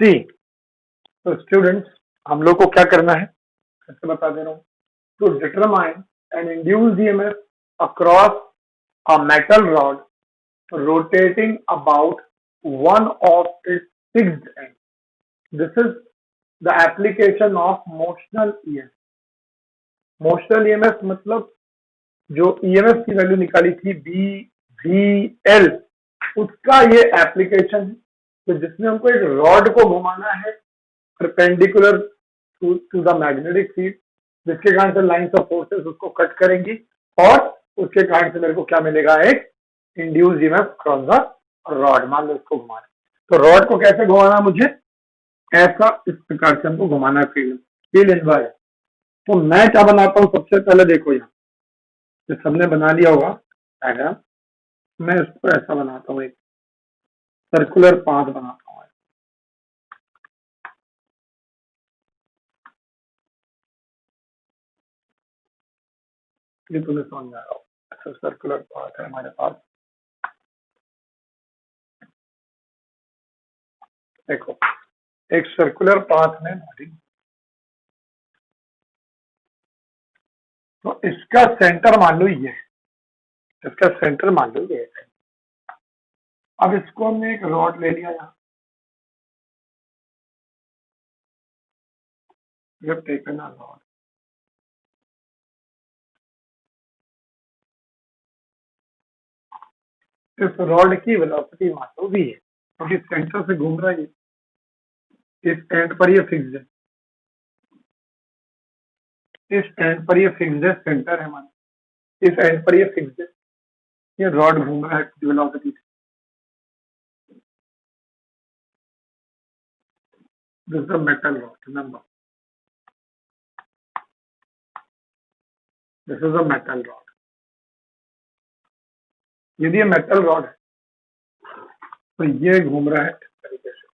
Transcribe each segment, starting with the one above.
सी। तो स्टूडेंट्स, हम लोग को क्या करना है, ऐसे बता दे रहा हूँ। To determine an induced EMF across a metal rod rotating about one of its fixed ends. This is the application of motional EMF. Motional EMF मतलब जो EMF की वैल्यू निकाली थी BVL, उसका ये एप्लीकेशन है। तो जिसमें हमको एक रॉड को घुमाना है perpendicular to the magnetic field, जिसके कारण से लाइंस ऑफ फोर्सेस उसको कट करेंगी और उसके कारण से मेरे को क्या मिलेगा, एक induce EMF cross the rod. मान लो इसको घुमाना, तो रॉड को कैसे घुमाना, मुझे ऐसा इस प्रकार से हमको घुमाना है फील्ड इनवर्स। तो मैं क्या बनाता हूं, सबसे पहले देखो यहाँ तो सबने बना लिया होगा डायग्राम। मैं इसको ऐसा बनाता हूँ, एक सर्कुलर पाथ बनाता हूँ। ये तुम्हें समझ में आ रहा हो, ऐसा सर्कुलर पाथ है हमारे पास। देखो एक सर्कुलर पाथ में बॉडी, तो इसका सेंटर मान लो ये है, इसका सेंटर मान लो ये है। अब इसको हमने एक रॉड ले लिया यहाँ, जब टेकन अ रॉड, इस रॉड की वेलोसिटी मान लो v है, क्योंकि सेंटर से घूम रहा है, इस एंड पर ये फिक्स है, इस एंड पर ये फिक्स है, सेंटर है मान, इस एंड पर ये फिक्स है, ये रॉड घूम रहा है वेलोसिटी से। This is a metal rod, remember this is a metal rod. यदि ये मेटल रॉड है तो ये घूम रहा है इस तरीके से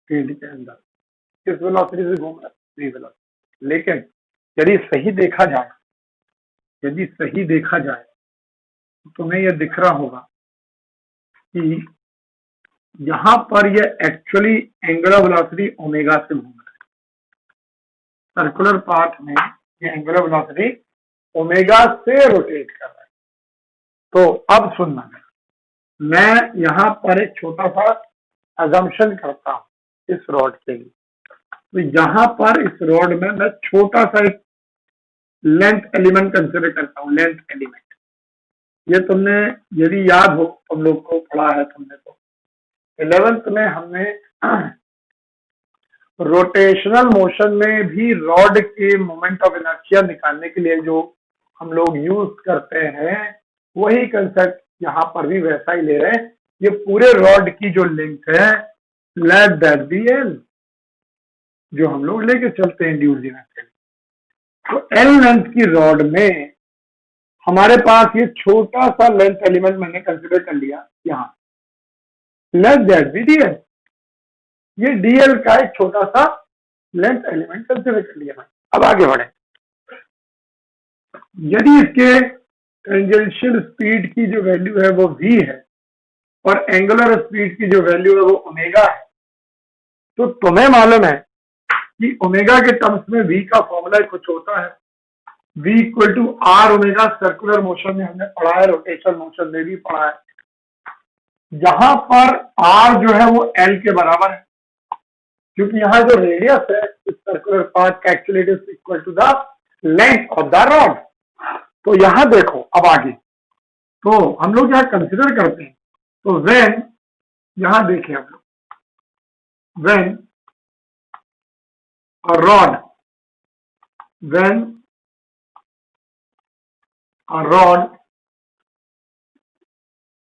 फील्ड के अंदर, किस वेलोसिटी से घूम रहा है, v वेलोसिटी। लेकिन यदि सही देखा जाए, यदि सही देखा जाए तो तुम्हें यह दिख रहा होगा कि यहां पर ये एक्चुअली एंगुलर वेलोसिटी ओमेगा से घूम रहा है। सर्कुलर पाथ में ये एंगुलर वेलोसिटी ओमेगा से रोटेट कर रहा है। तो अब सुनना, मैं यहां पर एक छोटा सा अजम्पशन करता हूं इस रॉड के लिए। तो यहां पर इस रॉड में मैं छोटा सा एक लेंथ एलिमेंट कंसिडर करता हूं, लेंथ एलिमेंट। ये तुमने यदि याद हो, तुम लोग को पढ़ा है तुमने, तो 11th में हमने रोटेशनल मोशन में भी रॉड के मोमेंट ऑफ इनर्शिया निकालने के लिए जो हम लोग यूज करते हैं, वही कंसेप्ट यहाँ पर भी वैसा ही ले रहे हैं। ये पूरे रॉड की जो लेंथ है, लेट दैट बी एल, जो हम लोग लेके चलते हैं इंड्यूस ईएमएफ के लिए। तो एल लेंथ की रॉड में हमारे पास ये छोटा सा लेंथ एलिमेंट मैंने कंसिडर कर लिया यहाँ, लेट दैट बी डीएल। ये डीएल का एक छोटा सा लेंथ एलिमेंट कंसिडर कर लिया। अब आगे बढ़े, यदि इसके टेंजेंशियल स्पीड की जो वैल्यू है वो v है और एंगुलर स्पीड की जो वैल्यू है वो ओमेगा है, तो तुम्हें मालूम है कि ओमेगा के टर्म्स में v का फॉर्मूला कुछ होता है, v equal to R omega. Circular motion में हमने पढ़ा है, रोटेशनल मोशन में भी पढ़ा है। यहां पर r जो है वो l के बराबर है, क्योंकि यहाँ जो रेडियस है इस सर्कुलर पाथ का actually it is equal to the length of the rod. तो यहां देखो, अब आगे तो हम लोग यहाँ कंसिडर करते हैं, तो व्हेन, यहां देखें हम लोग, when a rod, when a rod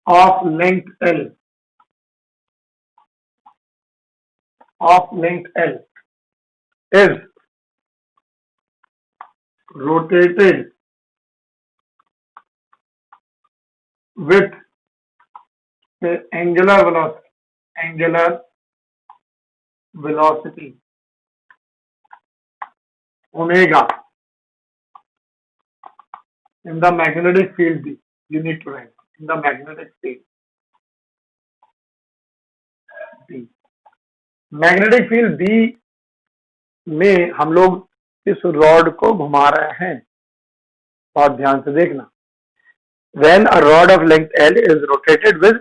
of length L, is rotated with the angular velocity omega in the magnetic field B, you need to write in the magnetic field, magnetic field B में हम लोग इस rod को घुमा रहे हैं, बहुत ध्यान से देखना। When a rod of length L is rotated with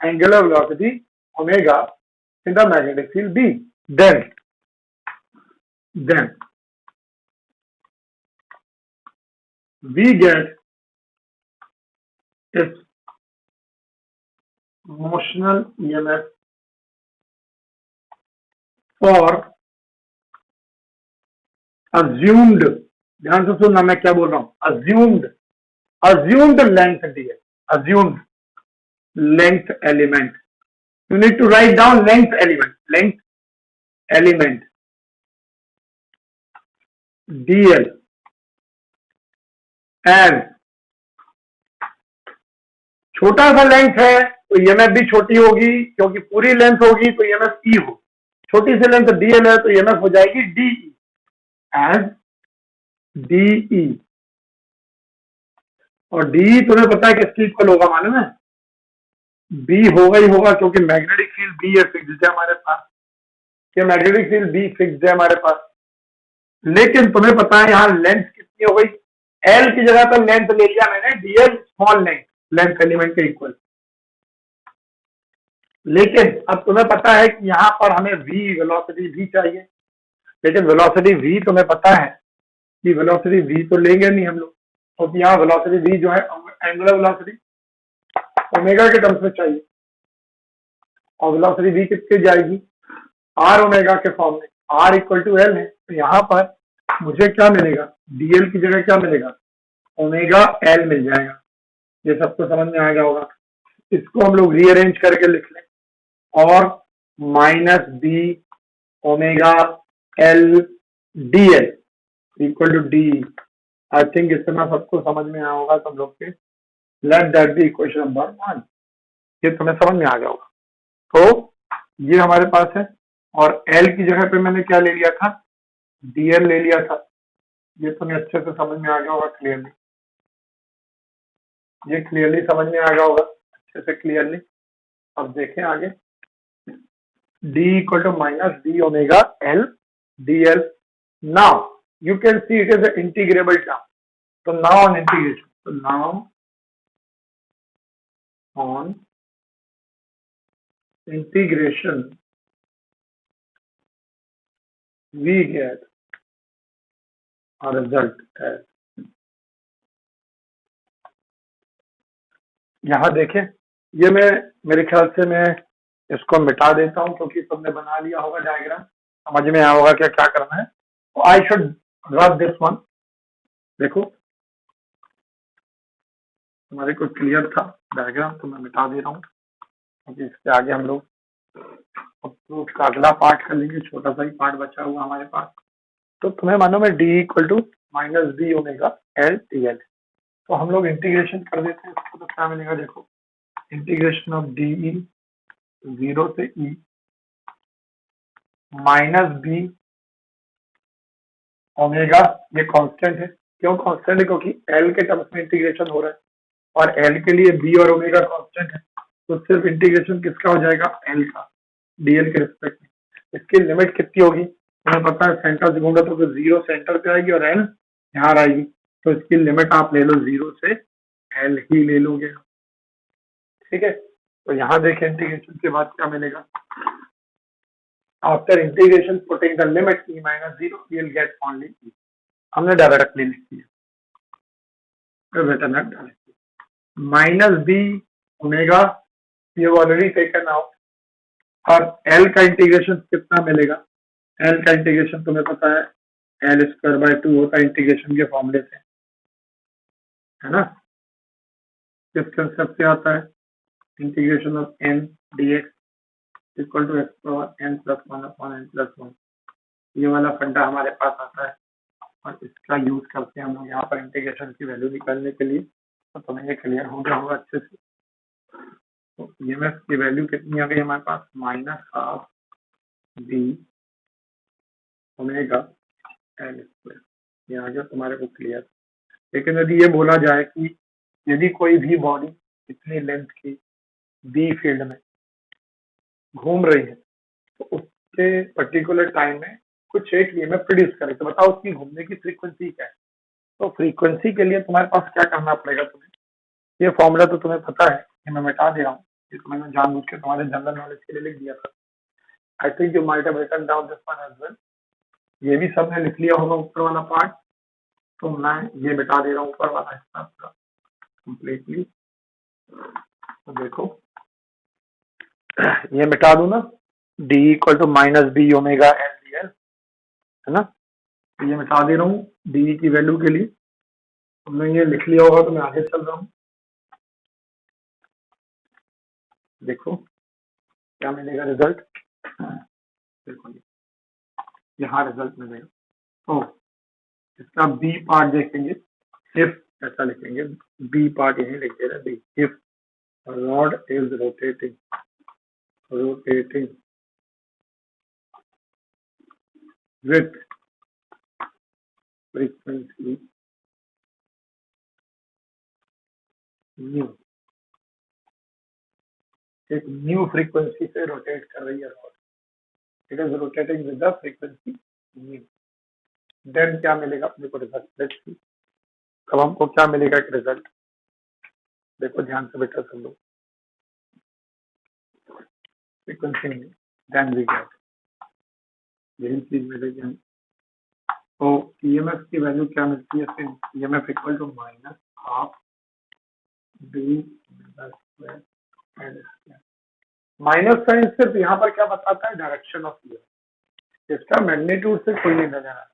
angular velocity omega in the magnetic field B, then we get its motional EMF for assumed, ध्यान से सुनना मैं क्या बोल रहा हूं, assumed length dl, assumed length element. You need to write down length element dl as छोटा सा लेंथ है तो ईएमएफ भी छोटी होगी, क्योंकि पूरी लेंथ होगी तो ईएमएफ ई हो, छोटी सी लेंथ डीएल है तो ईएमएफ हो जाएगी डीई, एज डीई। और डीई तुम्हें पता है किसकी इक्वल होगा मालूम है, बी होगा ही होगा, क्योंकि मैग्नेटिक फील्ड बी है, फिक्स्ड है हमारे पास, क्या मैग्नेटिक फील्ड बी फिक्स्ड है हमारे पास। लेकिन तुम्हें पता है यहाँ लेंथ कितनी हो गई, एल की जगह पर लेंथ ले लिया मैंने डीएल स्मॉल लेंथ एलिमेंट के इक्वल। लेकिन अब तुम्हें पता है कि यहाँ पर हमें v वेलोसिटी v चाहिए, लेकिन वेलोसिटी v तुम्हें पता है कि वेलोसिटी v तो लेंगे नहीं हम लोग, तो यहाँ वेलोसिटी v जो है एंगुलर वेलोसिटी ओमेगा के टर्म्स में चाहिए, और वेलोसिटी v कितनी जाएगी, r ओमेगा के फॉर्म में, r इक्वल टू एल है। तो यहाँ पर मुझे क्या मिलेगा, dl की जगह क्या मिलेगा, ओमेगा एल मिल जाएगा। ये सबको समझ में आ गया होगा। इसको हम लोग रीअरेंज करके लिख लें, और minus B omega L D L equal to D. I think इतना सबको समझ में आया होगा तुम लोग के। Let that be equation number 1। ये तुम्हें समझ में आ गया होगा। तो ये हमारे पास है, और एल की जगह पे मैंने क्या ले लिया था, डीएल ले लिया था। ये तुम्हें अच्छे से समझ में आ गया होगा क्लियरली, ये क्लियरली समझ में आ गया होगा अच्छे से क्लियरली। अब देखें आगे, d equal to minus d omega L dl. Now you can see it is an integrable term. So now on integration. So now on integration we get a result as, यहाँ देखें, ये मैं मेरे ख्याल से मैं इसको मिटा देता हूं, क्योंकि तुमने बना लिया होगा डायग्राम, समझ में आया होगा क्या क्या करना है। तो I should rub this one. देखो हमारे को क्लियर था डायग्राम, तो मैं मिटा दे रहा हूँ, क्योंकि इसके आगे हम लोग प्रूफ का अगला पार्ट कर लेंगे, छोटा सा ही पार्ट बचा हुआ हमारे पास। तो तुम्हें मानो मैं D equal to minus B omega L T L, तो हम लोग इंटीग्रेशन कर देते हैं इसको। तो क्या मिलेगा, देखो इंटीग्रेशन ऑफ डी ई 0 से ई माइनस बी ओमेगा, ये कांस्टेंट है। क्यों कांस्टेंट है, क्योंकि एल के टर्म्स में इंटीग्रेशन हो रहा है, और एल के लिए बी और ओमेगा कांस्टेंट है, तो सिर्फ इंटीग्रेशन किसका हो जाएगा, एल का, डीएल के रिस्पेक्ट में। इसकी लिमिट कितनी होगी, तुम्हें पता है सेंटर से घूमना तो 0 सेंटर पे आएगी और एल यहाँ आएगी, तो इसकी लिमिट आप ले लो 0 से एल ही ले लोगे, ठीक है। तो यहाँ देखें इंटीग्रेशन के बाद क्या मिलेगा, after integration putting the limit e minus 0 we will get only e। हमने डायरेक्टली लिख दिया, माइनस बी ओमेगा ये ऑलरेडी टेकन आउट, और एल का इंटीग्रेशन कितना मिलेगा, एल का इंटीग्रेशन तुम्हें पता है एल स्क्वायर बाय 2 होता है इंटीग्रेशन के फॉर्मूले से, है ना। किस कंसेप्ट से आता है, integration of N D X equal to X power N plus 1 upon N plus 1, ये वाला फंडा हमारे पास आता है, और इसका यूज करते हैं हम लोग यहाँ पर इंटीग्रेशन की वैल्यू निकालने के लिए। तो तुम्हें ये क्लियर हो गया होगा अच्छे से। तो ईएमएफ की वैल्यू कितनी आ गई हमारे पास, minus half B omega L square, ये आ गया तुम्हारे को क्लियर। लेकिन यदि ये बोला जाए कि यदि कोई भी बॉडी इतनी लेंथ की बी फील्ड में घूम रही है, तो के पर्टिकुलर टाइम में कुछ एक ईएमएफ प्रोड्यूस करे, तो बताओ उसकी घूमने की फ्रीक्वेंसी क्या है। तो फ्रीक्वेंसी के लिए तुम्हारे पास क्या करना पड़ेगा तुम्हें, ये फॉर्मूला तो तुम्हें पता है, ये मैं मिटा दे रहा हूँ, ये तो मैंने जानबूझ के तुम्हारे जनरल नॉलेज के लिए लिख दिया था। I think you might have written down this one as well, ये भी सबने लिख लिया होगा ऊपर वाला पार्ट, तो मैं ये मिटा दे रहा हूँ ऊपर वाला हिस्सा पूरा कंप्लीटली। तो देखो ये मिटा दूं ना, D equal to minus B omega L D L, है ना, तो ये मिटा दे रहा हूँ डी की वैल्यू के लिए। तुमने ये लिख लिया होगा तो मैं आगे चल रहा हूँ। देखो क्या मिलेगा रिजल्ट, देखो यहाँ रिजल्ट मिलेगा। तो इसका बी पार्ट देखेंगे, इफ ऐसा लिखेंगे, बी पार्ट यही लिख दे रहे B, if rod is rotating with frequency nu, एक न्यू फ्रीक्वेंसी से रोटेट कर रही है rod, it is rotating with the frequency nu, then क्या मिलेगा अपने को रिजल्ट, लेट्स सी। अब हमको क्या मिलेगा एक रिजल्ट, देखो ध्यान से बेटा सुन लो, frequency nu, then we get यही चीज मिलेगी हमें। तो ईएमएफ की वैल्यू क्या मिलती है, फिर EMF equal to minus half B square L square. Minus sign सिर्फ यहाँ पर क्या बताता है, डायरेक्शन ऑफ ईएमएफ, इसका मैग्नीट्यूड से कोई नहीं लेना।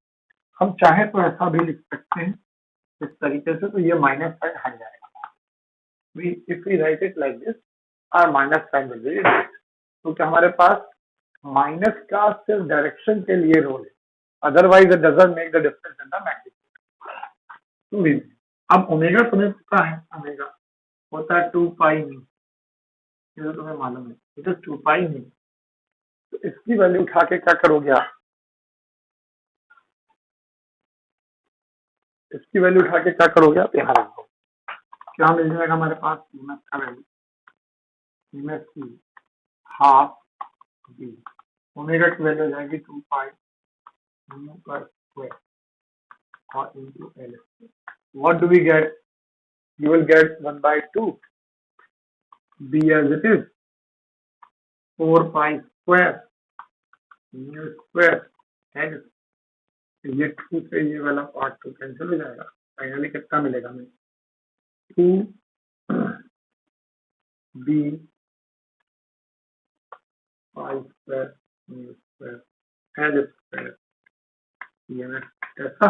हम चाहे तो ऐसा भी लिख सकते हैं इस तरीके से, तो ये माइनस साइन हट जाएगा। If we write it like this, or minus sign will be right, क्योंकि हमारे पास माइनस का सिर्फ डायरेक्शन के लिए रोल है, otherwise it doesn't make the difference in the magnitude. अब ओमेगा तुम्हें पता है, ओमेगा होता है 2 पाई न्यू, ये तो तुम्हें मालूम है, इट इज 2 पाई न्यू। तो इसकी वैल्यू उठा के क्या करोगे आप, इसकी वैल्यू उठा के क्या करोगे आप, यहाँ रख दो, क्या मिल जाएगा हमारे पास, ईएमएफ का वैल्यू, ईएमएफ की हाफ बी, ओमेगा की वैल्यू हो जाएगी 2 पाई न्यू पर स्क्वायर और into L. What do we get, you will get 1/2 b as it is 4 pi square mu square n, ये 2 से ये वाला पार्ट तो कैंसिल हो जाएगा, फाइनली कितना मिलेगा हमें, 2 b pi square mu square n square, ये ऐसा।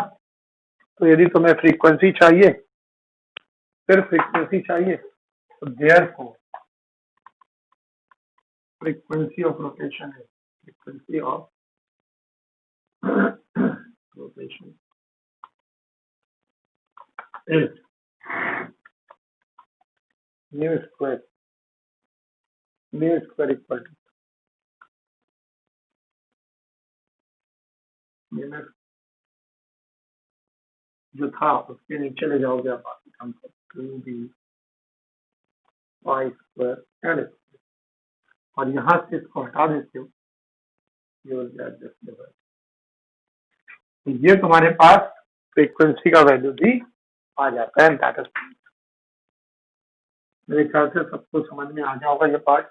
तो यदि तुम्हें फ्रीक्वेंसी चाहिए, सिर्फ फ्रीक्वेंसी चाहिए, तो देयरफॉर frequency of rotation है, frequency of rotation is mu square equal to mu जो था उसके नीचे ले जाओगे आप बाकी काम को, 2b pi square l, और यहाँ से इसको हटा देते हो, you will get this result। ये तुम्हारे पास फ्रीक्वेंसी का वैल्यू भी आ जाता है, दैट इज, मेरे ख्याल से सबको समझ में आ गया होगा ये पार्ट।